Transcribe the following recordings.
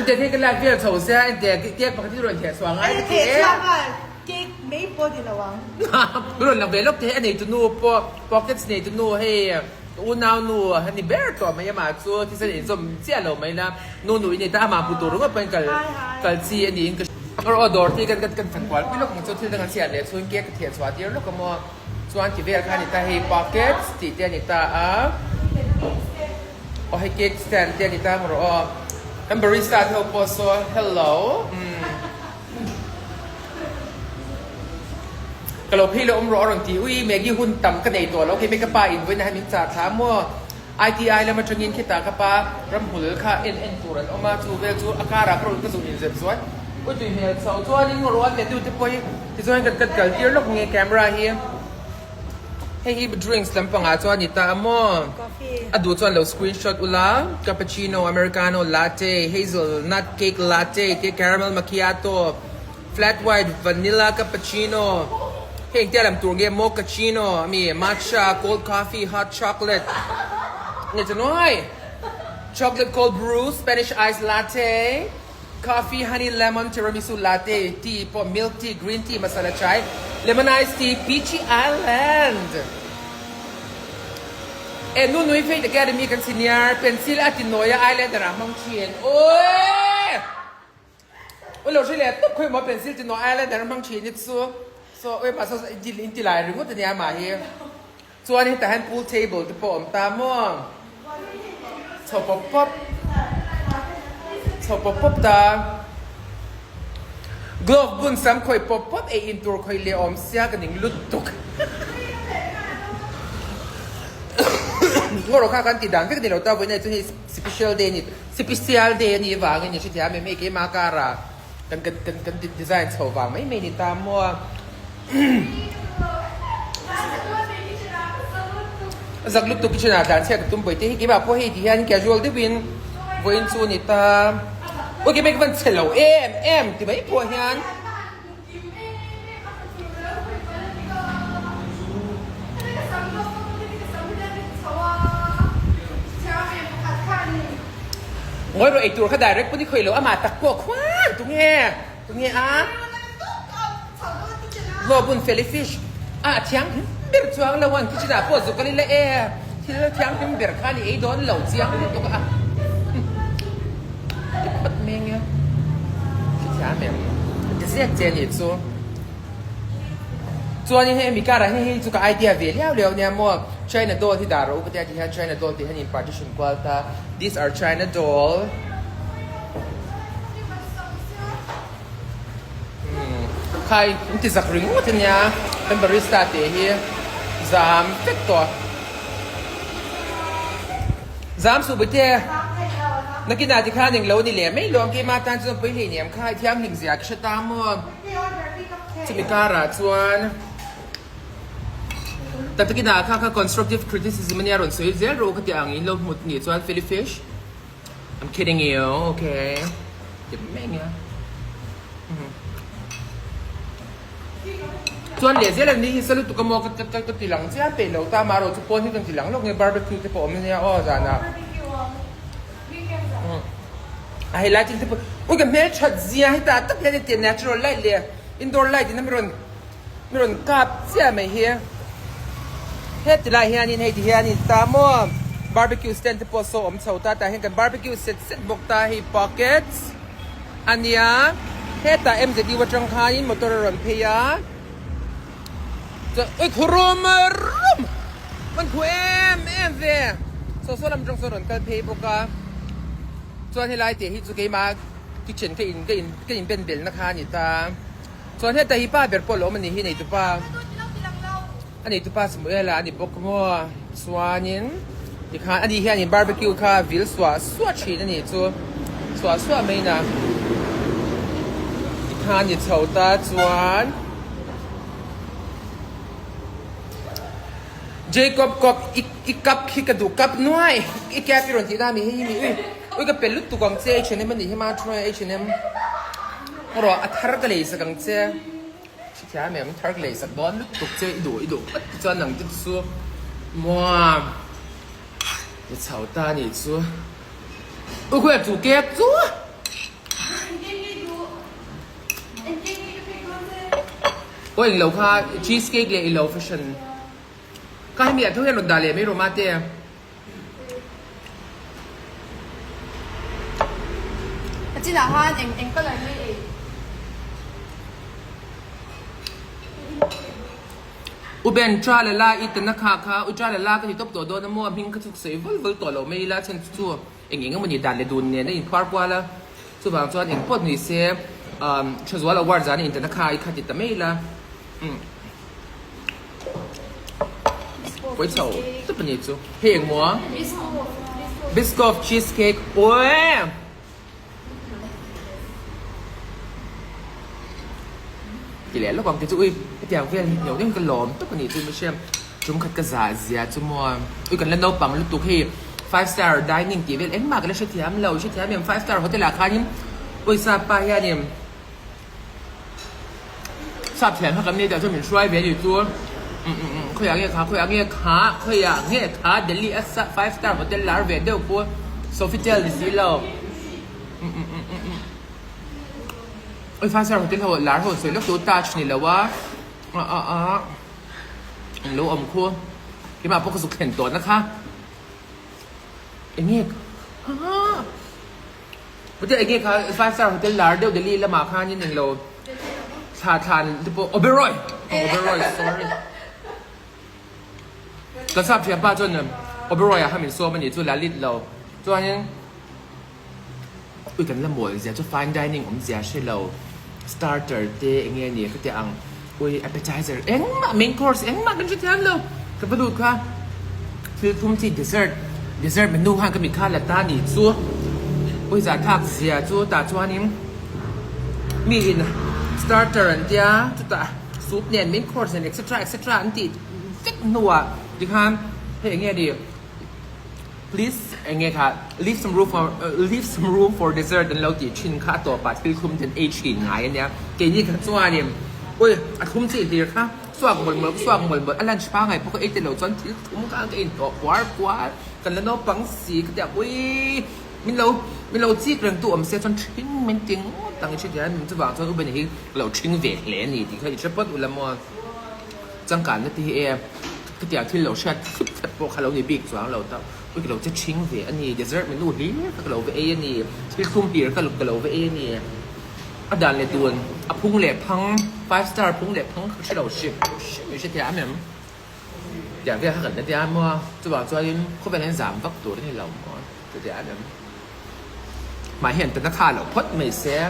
这天跟两边抽噻，这把这轮铁爽啊！哎，铁窗啊，给没波的了王。轮两边ลูกเทอันนี้จะนู่ปอปอกเก็ตนี่จะนู่ให้อูนาวนู่ฮันนี่เบอร์ตัวไม่ยามาซัวที่เสน่ห์สมเสียเราไม่นะนู่นนี่แต่มาพูดตัวรู้ว่าเป็นกัลซีอันนี้ก็เราดอร์ที่กันฝันกว่าพี่ลูกของเจ้าที่ตั้งเสียเลยส่วนเก๊กเทียนสวัสดีลูกก็มอส่วนที่เวลานี่ตาให้ปอกเก็ตที่เทียนนี่ตาโอ้ให้เก๊กสแตนเทียนนี่ตาของเราอันบริษัทเขาโพสต์ hello กลับพี่เราอมรอรังทีอุ้ยเมกี้หุ่นต่ำกันในตัวแล้วคิดไม่กระป๋าอินไว้นะให้มิจ่าถามว่า ITI แล้วมาชงยินคิดตากระป๋ารำหุ่นค่า NN ตัวนั้นออกมาจูเวลจูอาการากรุนก็สูงอินเสร็จสวยอุ้ยจุยเหี่ยวสาวตัวนี้งร้อนเนี่ยดูที่พอยที่ส่วนกันเยอะลูกเงี้ยแคมราเฮียให้ฮีบดริงส์ลำปังอาจวนนี่ตาหม้ออะดูจวนเราสกรีนช็อตอุลาคาปูชิโน่อเมริกาโน่ลาเต้เฮเซลนัทเค้กลาเต้เค้กคาราเมลมาคิอาโต้แฟลตไวท์วานิลลาคาปูชิโน่เฮ้ยเจ้าลำตัวเงี้ยโมคาชิโน่มีมัทฉะโคลด์คอฟฟี่ฮอตช็อกโกแลตนี่จะน้อยช็อกโกแลตโคลด์บรูสสเปนิชไอซ์ลาเต้coffee honey lemon tiramisu latte tea for milk tea green tea masala chai lemon iced tea peachy island นู่นนุ้ยเฟย์แต่แกได้มีกันสิเนียร์เป็นซิลอาติโนยาไอแลนด์นะมังเชียนโอ้ยเราใช่เลยตุ๊กคุยมาเป็นซิลติโนไอแลนด์นะมังเชียนนี่ซัวเอ้ยมาซัวอินติไลหรือว่าตัวเนี้ยมาเฮียส่วนนี้แต่ฮันพูลเทเบิลจะปมตาม่วงชอบป๊อปชอบป๊อปตากลอบบุญซ้ำคอยป๊อปเออินตัวคอยเลี้ยอมเสียกันหนึ่งลุดตุกก็เราข้ากันติดดังก็ติดเราตาวันนี้จะให้ special day นี่ special day นี่ว่ากันอย่างเช่นที่ไม่เกี่ยมาการะกันดีไซน์ชาวว่าไม่นี่ตามมัวสักลุดตุกชนะด่านเสียกับตุ้มไปที่กี่แบบพวกเฮที่ฮัน casual ที่วินวินซูนี่ตาโอเคไม่ก็มันเฉลวที่ไม่พวกฮันโอ้ยเราไอตัวเขาได้เร็กพวกที่เคยเหลวอามาตะกัวคว้านตรงเงี้ยโรบุนเฟลิฟิชเทียงเบิร์จวงละวันที่จะได้พวกสุกันเลยที่เราเทียงเป็นเบิร์คานี่ไอโดนเหลวเทียงนี่ตัวก็ปัดเมงเนี่ยที่เทียงเมงจะเสียเจนอีกตัวนี้ให้มีการอะไรให้จุกไอเดียเวียเร็วเนี่ยมั่ว China doll ที่ดารุปฏิทิน China doll ที่ให้ใน partition กว่าตา these are China doll ใครที่สักริงว่าที่เนี่ยเป็นบริษัทเฮียจามเฟกตัวจามสูบเตะนักกีฬาที่ข้าหนึ่งแล้วนี่แหละไม่รวมเกมมาตันจนไปเลยเนี่ยข้าที่ยังหนึ่งเสียกิจตามมั่วจะมีการะชวนแต่ตะกี้น่ะข้า constructive criticism มันยังรอนสวยเจ้ารู้ก็จะอ่างนี้เราหมดหนีส่วน Philly fish I'm kidding you okay เดี๋ยวแม่งเนี่ยส่วนเหลือเจ้าเรื่องนี้สรุปตุกมอก็ตีหลังเจ้าเป็นเราตามมาเราทุกคนที่กันตีหลังเราเนี่ย barbecue ที่ผมเนี่ยอ้อจานะไอ้ไลท์ที่ผมโอ้ยกันแม่ชัดเสียให้ตาตั้งแต่เตียน natural light เลย indoor light ที่นั่นไม่รอนกับเสียไหมเฮียเฮ็ดที่ไรเฮียนี่ให้ที่เฮียนี่ตามว่า barbecue stand ที่พอโซ่อมเสาตาแต่เห็นกัน barbecue set บกตาให้ pockets อันนี้เฮ็ดแต่จะดีว่าจังคานี่มอเตอร์รอนเพียจะครูมมันคุเเว่โซ่ลำจังโซ่รอนกันเพียปกาส่วนที่ไรเดี๋ยวที่จะเกี่ยมาที่เช่นก็อินเป็นเบลนะคะนี่ตาส่วนที่แต่ที่ป้าเบิร์ปอลมันนี่ที่ไหนตัวป้าอันนี้ตัวป้าสมัยละอันนี้บอกว่าสวานินที่ข้าอันนี้ที่อันนี้บาร์บีคิวค่ะวิลสวาชีนั่นนี่ตัวสวไม่นะที่ข้านี่เท่าตาสวนเจคอบก็อีกกับขี้กระดูกกับน้อยอีกแกพิรอนที่ได้มีให้มีอุ้ยก็เป็นลูกตุกังเจ้เช่นนี้มันนี่ให้มาช่วยเช่นนี้รออัฐรกเลยสักกังเจ้ชิคกี้พายมันทาร์กเลยสักดอนลูกตุกเจ้อีดูจนหนังจะซัวมัวจะเฉาตานี่ซัวอุ้ยกูอยากจูเก็บซัว โอ้ยเราค่ะชีสเค้กเลยเราแฟชั่นก็ให้มีทุกอย่างหนุนดาเลยไม่รู้มาเต้记得哈，应不嚟咩？อุเบนจ้าเลล่าอีตันนักข่าอุจ้าเลล่าก็ที่ตบตัวโดนน้ำมัวพิงก็ถูกเสียวัลตัวเราไม่ละเช่นชั่วเองก็มันยันดันเลยดูเนี่ยนี่พาร์กว่าละส่วนบางส่วนเองพอดนี่เสียช่วยว่าเราวาร์จานี่อินเตอร์นักข่าอีกขัดติดแต่ไม่ละไว้เฉาตัวเป็นยังไงเพียงมัวบิสกอฟชีสเค้กโอ้ยกี่แล้วก่อนที่จะอุ้ยเดี๋ยวเพื่อนเดี๋ยวเรื่องกันหลอมตัวเป็นยังไงไม่ใช่จุ่มขัดกระจายเสียจุ่มมัวอุ้ยกันเล่นโน้ตปังลูกตุ๊กที่5 star dining กี่เวลเอ็งมากกันแล้วใช่ที่ทำเราใช่ที่ทำเนี่ย5 star เขาแต่ราคานี้อุ้ยซาปายาเนี่ยทราบแทนเขากำเนิดจากช่วงเป็นช่วยเบียร์อยู่ตัวเขาอยากเงี้ยขาเขาอยากเงี้ยขาเขาอยากเงี้ยขาเดลี่อัส5 star เขาแต่ลาร์เวเดอร์พวกโซฟิเทลดิสิเราไอ้5 star เขาแต่เขาลาร์เขาสวยแล้วตัวตาชนี่แหละว่ารู้อมคู่ที่มาพวกเขาสุขเห็นตัวนะคะไอ้เงี้ยไม่ใช่ไอ้เงี้ยค่ะ5 star เขาแต่ลาร์เดลี่แล้วมาค่านิดหนึ่งเราทานที่พวกโอเบรอยsorry ก็ทราบเพียงป้าจนเนี่ยโอเบรอยอะให้มันซัวมันอยู่ตัวละลิตเราตัวนี้อุ้ยกันละหมดเสียจะ fine dining ผมเสียใช่เรา starter เตะอย่างเงี้ยนี่ก็จะอังอุ้ย appetizer เอ็งมา main course เอ็งมากันชุดแทนเรากับประดูกค่ะคือทุ่มที่ dessert เมนูห้างก็มีข้าวและตาหนีซัวอุ้ยจะทักเสียซัวแต่ตัวนี้มีอินstarter อันเดียจุดตาซุปเนี่ย main course and etc อันติดจิ๊กหนัวดิค่ะเฮ้ยอย่างเงี้ยดิ please อย่างเงี้ยค่ะ leave some room for dessert แล้วเราติดชิ้นค่าตัวปัดคือคุมถึงชิ้นไงอันเนี้ยเกยี่ค่ะส่วนเนี่ยโอ้ยคุมสิดีค่ะส่วนหมดอันนั้นใช่ป่ะไงเพราะเขาแต่เราจนที่คุมกันเองตัวกวาดกันแล้วน้องปังสีก็จะอุ้ยมิเราจีกเรื่องตัวมันเสียจนชิ้นมันจริงตั้งชื่อเดียวมันจะบอกว่าอุบัติเหตุเราชิ้นเวทเลยนี่ที่เขาจะพูดอุลามอจังการนั่นที่ก็เดี๋ยวที่เราเชื่อพวกเราในบิ๊กส่วนเราต้องเราจะชิ้นเวทอันนี้เดสเซอร์เมนูนี้ก็เราไปเองนี่ที่คุ้มปีก็เราไปเองนี่อันดันเลยตัวพุ่งเหล็กพัง5 star พุ่งเหล็กพังที่เราชิมไม่ใช่ที่อันนั้นอย่างที่เขาเกิดในที่อันมั่วจะบอกว่าเขาเป็น3 ฟักตัวที่เราที่อันนั้นหมายเห็นแต่นักข่าวเราพดไม่เสีย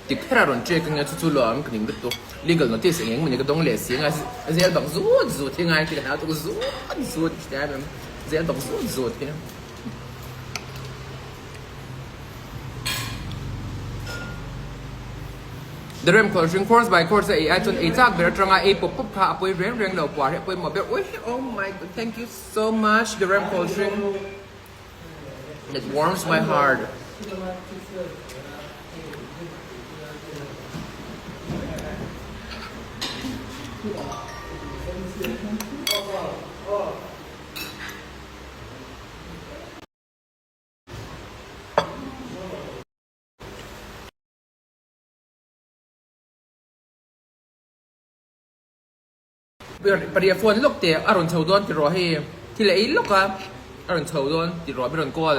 ที่แค่เราเจอกันเนี่ยทุกๆล้อมกันยังก็ตัว legal notice เองมันยังก็ต้องเลี้ยเสียงไงเสียบังซูดที่ไงที่กันเอาตัวซูดที่ได้แบบเสียบังซูดที่นั่นเดิมคอร์สcourse by course ไอ้จนไอ้จากเบอร์ตรงไอ้ปุ๊บค่ะไปเรียงเรากว่าไปหมดแบบโอ้ย oh my god thank you so much เดิมคอร์ส it warms my heart Pada phone lúc te aron chaudon ti rohe ti le ilok ka aron chaudon ti ro biron kol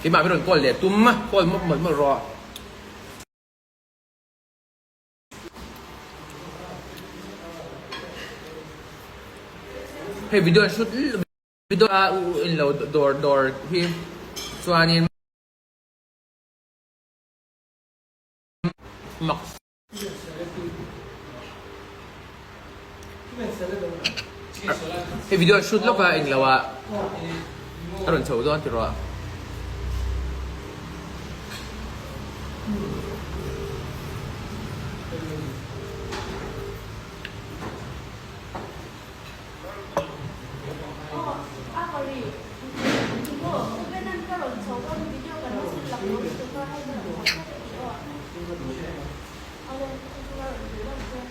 Ki ma biron kol le tum kol mo ro Hey video shoot video in lo door hi chuanin mặc cái video shoot lúc anh là 다른 저도 들어와. À, có gì? Ủa, bên anh có lần số có video gần nó xin lọc nó chúng ta hay là có các video ạ? Ở đây, chúng ta lần dưới lần chưa?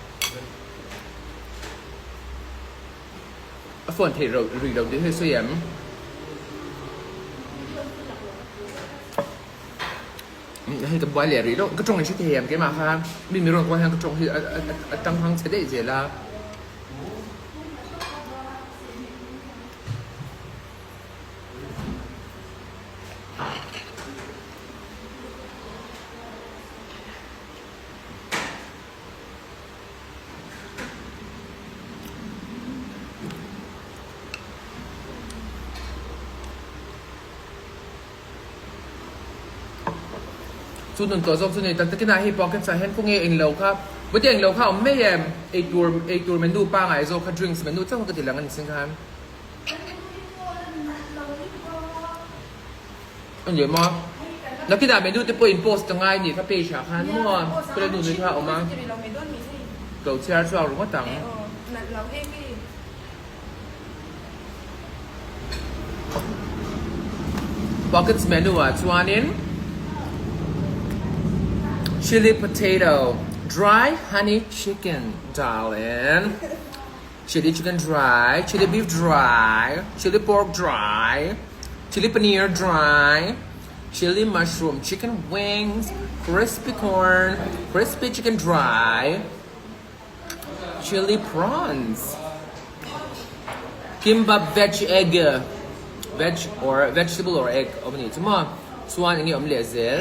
ฝนเทเราหรือเราได้เสียมให้กับไว้เลยหรือเราก็ตรงในชิ้นเทียมแกมาครับไม่มีเรื่องว่าทางก็ตรงที่ตั้งทางเสด็จเสียแล้วส่วนหนึ่งตัวส่วนใหญ่ตั้งแต่กินอาหารพอกันใส่เห็นพวกนี้เองเราครับวันที่เองเราครับไม่แย่ไอตัวเมนูป้าไงโซ่คัดดริงส์เมนูเจ้าก็ติดหลังกันสิครับอันเยอะมากแล้วกินอาหารเมนูจะเปิดอินโพสต์ง่ายนี่ครับเปย์ฉากฮันมั่วก็เลยดูนึกว่าออกมาเราเชียร์ช่วยหรือว่าต่าง เราเองดิ Buckets menu อ่ะชวนนิน chili potato dry honey chicken darling chili chicken dry chili beef dry chili pork dry chili paneer dry chili mushroom chicken wings crispy corn crispy chicken dry chili prawns kimbap veg egg veg or vegetable or egg เอาไปนี่จุ๊มส่วนอย่างนี้เอาไปเลยเซล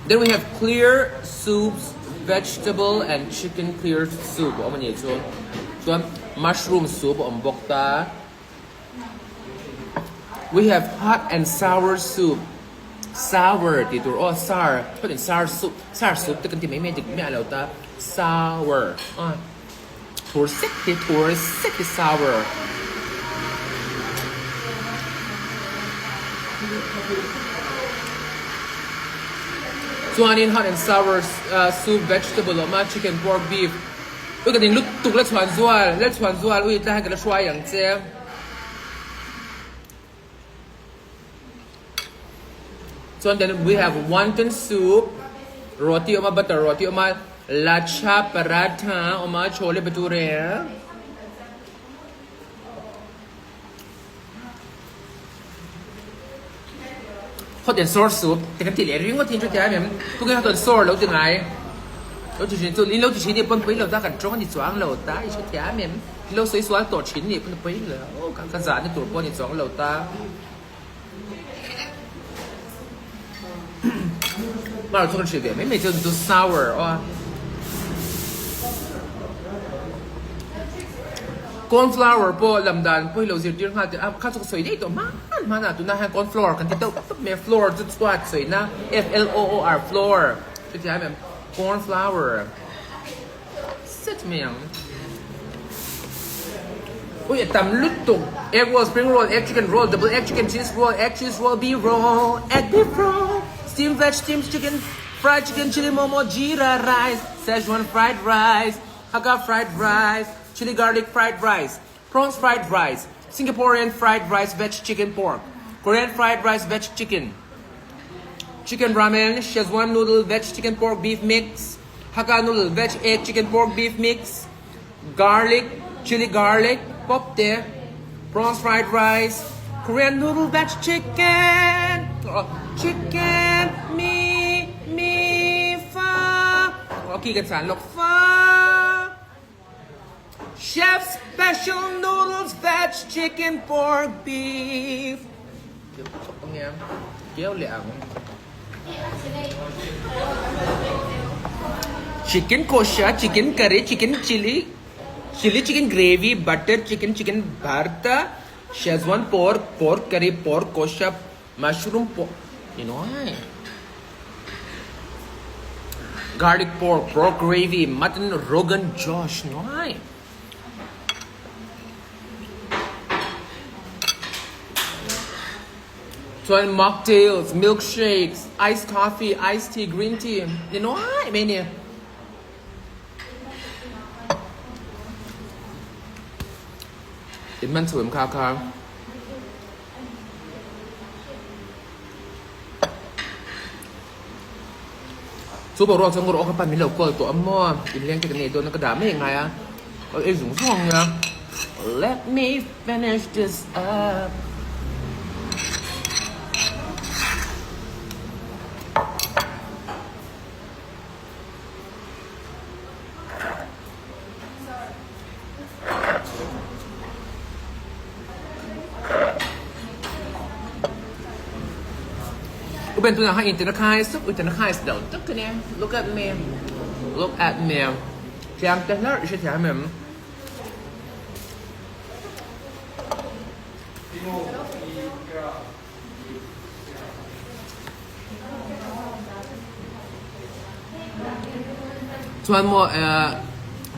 Then we have clear soups vegetable and chicken clear soup เอาไปนี่จุ๊ม mushroom soup เอาไปบอกตา We have hot and sour soup sour ติดตัวอ๋อ sour ก็เป็น sour soup แต่กันที่ไม่ติดไม่อะไรตา sour ถั่วซิกที่ sourส่วนนี้ hot and sour soup vegetable ออกมา chicken pork beef อุ้ยกันเองลุกตุกและชวนซัวอุ้ยได้กันแล้วช่วยอย่างเจ๊ส่วนเดี๋ยว we have wonton soup โรตีออกมา butter โรตีออกมา lacha paratha ออกมา chole bhature hot and sour soup แต่กันติดเลยริ้งว่าทิ้งชุดแท้เนี่ยพวกนี้ hot and sour แล้วจะไงเราจะชิ้นตัวนี้เราจะชิ้นเนี่ยปนไปเราตากันจ้องนี่จ้วงเราตาชุดแท้เนี่ยเราสวยๆตัวชิ้นนี่ปนไปเลยโอ้กันสารนี่ตัวปนนี่จ้วงเราตามาเราชอบชิ้นเดียวไม่เจอตัว sour อ๋อcornflower พอลำดันพอเราเสียดีนะคะแต่ข้าจะสวยได้ตัวมันนะตัวนั้นให้ cornflower กันที่ตัวเมย์ flour จุดสวัสดิ์สวยนะ flour flour จุดที่ให้แบบ cornflower เสร็จไหมยังอุ้ยตำลุดตุ่ม egg roll spring roll egg chicken roll double egg chicken cheese roll egg cheese roll beef roll egg beef roll steamed veg steamed chicken fried chicken chili momo jeera rice Szechuan fried rice Hakka fried rice chili garlic fried rice, prawns fried rice, Singaporean fried rice veg chicken pork, Korean fried rice veg chicken, chicken ramen, Szechuan noodle veg chicken pork beef mix, Hakka noodle veg egg chicken pork beef mix, garlic, chili garlic, pop there, prawns fried rice, Korean noodle veg chicken, chicken, me, fa, กี่กันสารหลกฟ้าChef special noodles, veg, chicken, pork, beef. ตรงนี้เกี๊ยวเหลียง Chicken kosher, chicken curry, chicken chili chicken gravy, butter chicken bharta, Szechuan pork curry, pork kosher, mushroom pork. You know why? Garlic pork gravy, mutton rogan josh. You know why? ส่วน mocktails milkshakes iced coffee iced tea green tea นี่น้อยไหมเนี่ยมันสวยมากครับซูเปอร์โรสงโรเขาปั่นมีเหล่ากอลตัวอ้อมม้ออินเลี้ยงกันเนี่ยโดนกระดาษไม่ยังไงอ่ะเอ้ยสูงส่งนะ Let me finish this up ก็เป็นตัวอย่างให้อินเตอร์ไคส์ซุปอินเตอร์ไคส์เดี๋ยวตึ๊กเนี่ย look at me look at me แถมแต่ละใช่แถมเหมือนส่วนมัว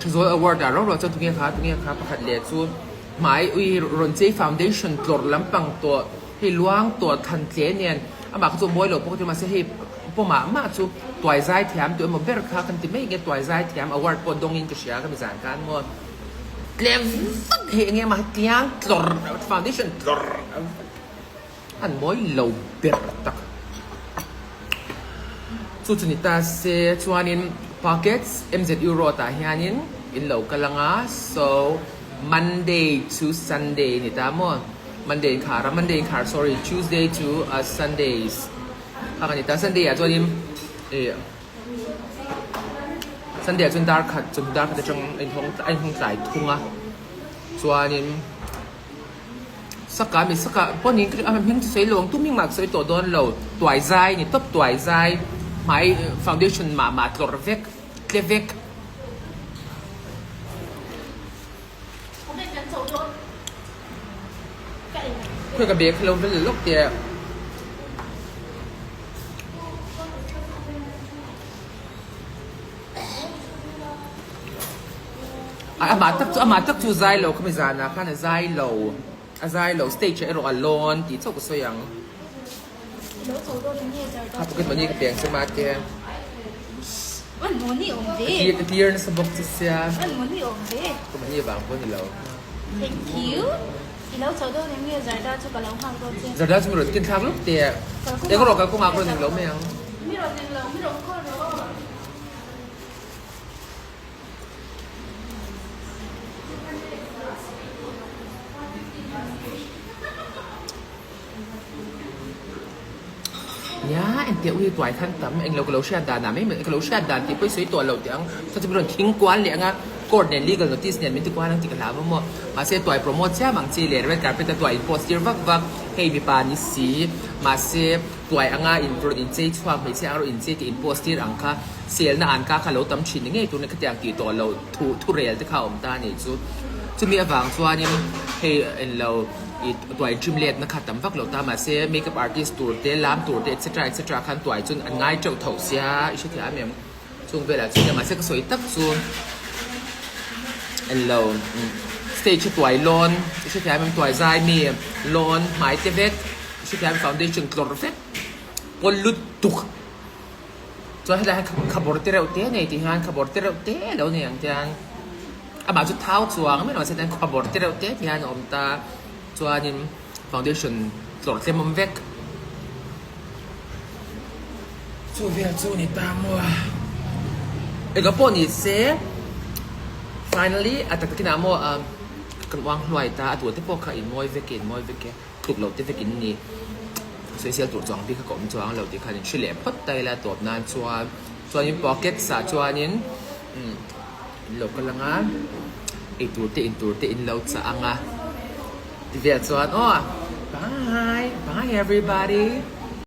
ทั้งสองอวอร์ดเราจะตรงนี้ครับประกาศเรียกส่วนหมายอุยรอนเจฟาวเดชั่นตรวจลำปังตัวให้ล้วงตัวทันเจเนียนอามาเขาจะบ่อยหรอกพวกที่มาเสียให้พวกมาจูตัวใจแถมตัวมันเบรค่ากันที่ไม่เงี้ยตัวใจแถมอวอร์ดปนดงยินก็เสียก็มีสารการมัวเกลียมเฮียเงี้ยมาเตียงตรวจฟาวเดชั่นตรวจอันบ่อยเราเบรตักสุดนิตาเสียชวนินpockets MZ Euro ตาเฮียนินอินเหล่ากำลังso Monday to Sunday นี่ตามว่าMonday ค่ะรับ Monday ค่ะ sorry Tuesday to Sundays ค่ะกันนี่ตา Sunday อ่ะจนนี้Sunday จน dark ค่ะจน dark แต่จังไอ้ท้องใจทุ่งอ่ะส่วนนี้สักการมีสักการพวกนี้ก็มันเพิ่งสวยลงตุ้มยิ่งมากสวยตัวโดนเราตัวใจนี่ต๊บตัวใจหมาย foundation มาตรวจเวกเคลเวกเพื่อกับเบรกลงไปเลยลูกเดียวอามาตักจูใจเราเขาไม่จานะค่ะเนี่ยใจเราสเตจเอโรอลอนที่เจ้าก็สวยยังครับก็ตัวนี้ก็เปลี่ยนสมาร์ทเดียวที่ยืนสบกที่เสียก็มันนี่บางคนที่เรา Thank you อีแล้วโซโดนี่มีใจได้ชุกกะเราห้างตัวเจ้ จะได้สมรสกินข้าวลูกเดียวเดี๋ยวก็รอกันกูมาคนหนึ่งแล้วไม่ยังมีรถหนึ่งแล้วมีรถคนแล้วเนี่ยเอ็นเตียวตัวท่านตั้มเองเราก็เราเชื่อดานนะไม่เหมือนเราเชื่อดานที่ไปสวยตัวเราเดี๋ยวถ้าจะเป็นเรื่องทิ้งกวนเลยงั้นกดเนี่ยลีกันโนติสเนี่ยไม่ถึงกวนนั่งติดกันแล้วมั่วมาเสียตัวโปรโมทเชื่อบางทีเลยเรื่องการเป็นตัวอินโพสเตอร์วักให้มีปานิสีมาเสียตัวอ่างอินโปรอินเจช่วงไม่ใช่เราอินเจที่อินโพสเตอร์อังค่ะเสียน่าอันค่ะเขาตั้มชิ้นยังไงตัวนี้ก็จะกี่ตัวเราทุเรียนที่เขาอมตาเนี่ยจะมีบางส่วนเนี่ยให้เราตัวจิมเลดนะคะตั้มฟักเราตามมาเสียเมคอัพอาร์ติสต์ตัวเดลามตัวเดetc etc คันตัวจนอันง่ายเจ้าเถ่าเสียอีกสิ่งที่อันเนี่ยช่วงเวลาที่จะมาเสียก็สวยตักส่วนอันเราสเตจตัวลอนอีกสิ่งที่อันเป็นตัวใจมีลอนหมายเทเวกอีกสิ่งที่อันฟาวเดชั่นคลอโรฟิลพอลุดตุกจนให้ได้ขับบอร์เตอร์เต้เนี่ยที่งานขับบอร์เตอร์เต้แล้วเนี่ยอย่างที่อันอาบจุดเท้าสว่างไม่หน่อยแสดงขับบอร์เตอร์เต้ที่งานอมตาส่วนนี้ foundation ตรวจเต็มเวกส่วนเวลาส่วนนี้ตามว่าเอกพจน์นี่เสีย finally อาจจะกินน้ำว่ากันวางหน่วยตาตัวที่พวกเขาอินมวยเวกถูกเราที่เวกินนี่เสียตัวจองที่เขากลมจองเราที่เขาเนี่ยเฉลี่ยพัดใจละตัวนั้นส่วนนี้ pocket สาส่วนนี้เรากำลังอินเราจะอ่างเวียดส่วนbye everybody